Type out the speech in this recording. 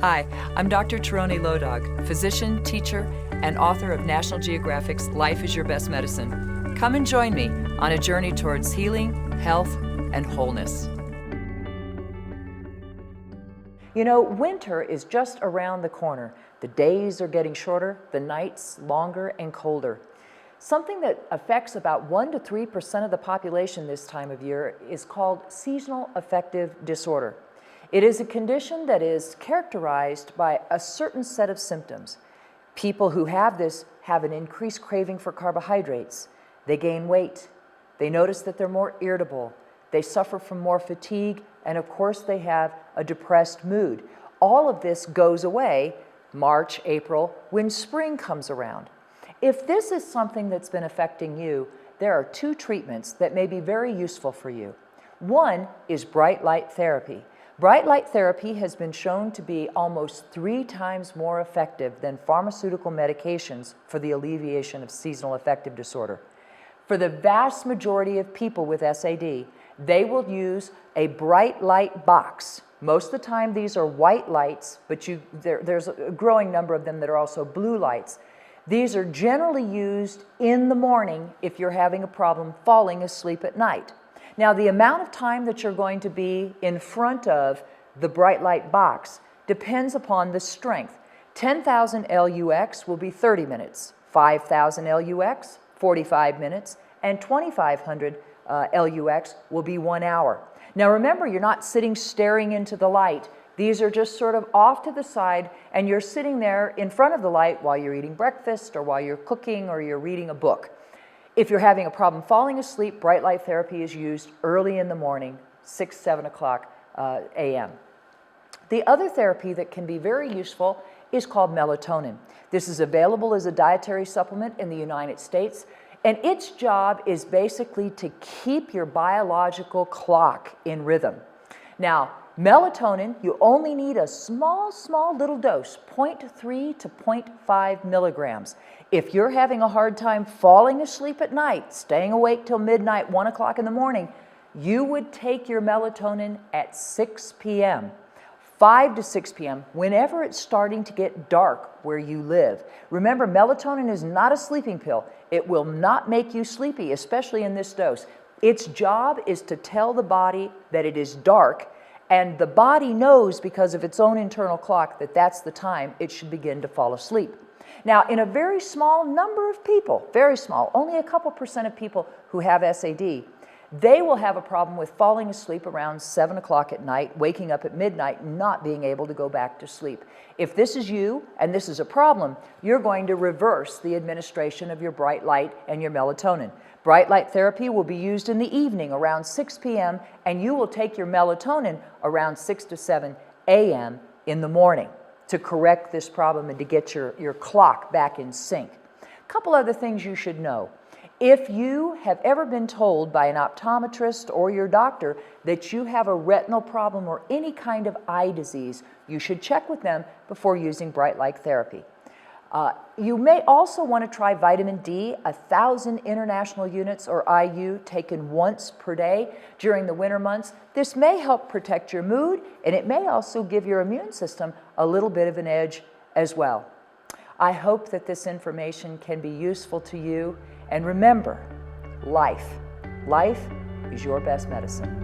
Hi, I'm Dr. Taroni Lodog, physician, teacher, and author of National Geographic's Life is Your Best Medicine. Come and join me on a journey towards healing, health, and wholeness. You know, winter is just around the corner. The days are getting shorter, the nights longer and colder. Something that affects about 1 to 3% of the population this time of year is called seasonal affective disorder. It is a condition that is characterized by a certain set of symptoms. People who have this have an increased craving for carbohydrates. They gain weight. They notice that they're more irritable. They suffer from more fatigue, and of course they have a depressed mood. All of this goes away March, April, when spring comes around. If this is something that's been affecting you, there are 2 treatments that may be very useful for you. One is bright light therapy. Bright light therapy has been shown to be almost 3 times more effective than pharmaceutical medications for the alleviation of seasonal affective disorder. For the vast majority of people with SAD, they will use a bright light box. Most of the time these are white lights, but there's a growing number of them that are also blue lights. These are generally used in the morning if you're having a problem falling asleep at night. Now, the amount of time that you're going to be in front of the bright light box depends upon the strength. 10,000 LUX will be 30 minutes, 5,000 LUX, 45 minutes, and 2,500 LUX will be 1 hour. Now remember, you're not sitting staring into the light. These are just sort of off to the side, and you're sitting there in front of the light while you're eating breakfast or while you're cooking or you're reading a book. If you're having a problem falling asleep, bright light therapy is used early in the morning, 6, 7 o'clock a.m. The other therapy that can be very useful is called melatonin. This is available as a dietary supplement in the United States, and its job is basically to keep your biological clock in rhythm. Now, melatonin, you only need a small little dose, 0.3 to 0.5 milligrams. If you're having a hard time falling asleep at night, staying awake till midnight, 1 o'clock in the morning, you would take your melatonin at 6 p.m., 5 to 6 p.m., whenever it's starting to get dark where you live. Remember, melatonin is not a sleeping pill. It will not make you sleepy, especially in this dose. Its job is to tell the body that it is dark, and the body knows because of its own internal clock that that's the time it should begin to fall asleep. Now, in a very small number of people, very small, only a couple % of people who have SAD, they will have a problem with falling asleep around 7 o'clock at night, waking up at midnight, not being able to go back to sleep. If this is you and this is a problem, you're going to reverse the administration of your bright light and your melatonin. Bright light therapy will be used in the evening around 6 p.m., and you will take your melatonin around 6 to 7 a.m. in the morning to correct this problem and to get your clock back in sync. A couple other things you should know. If you have ever been told by an optometrist or your doctor that you have a retinal problem or any kind of eye disease, you should check with them before using bright light therapy. You may also want to try vitamin D, 1,000 international units or IU taken once per day during the winter months. This may help protect your mood, and it may also give your immune system a little bit of an edge as well. I hope that this information can be useful to you, and remember, life is your best medicine.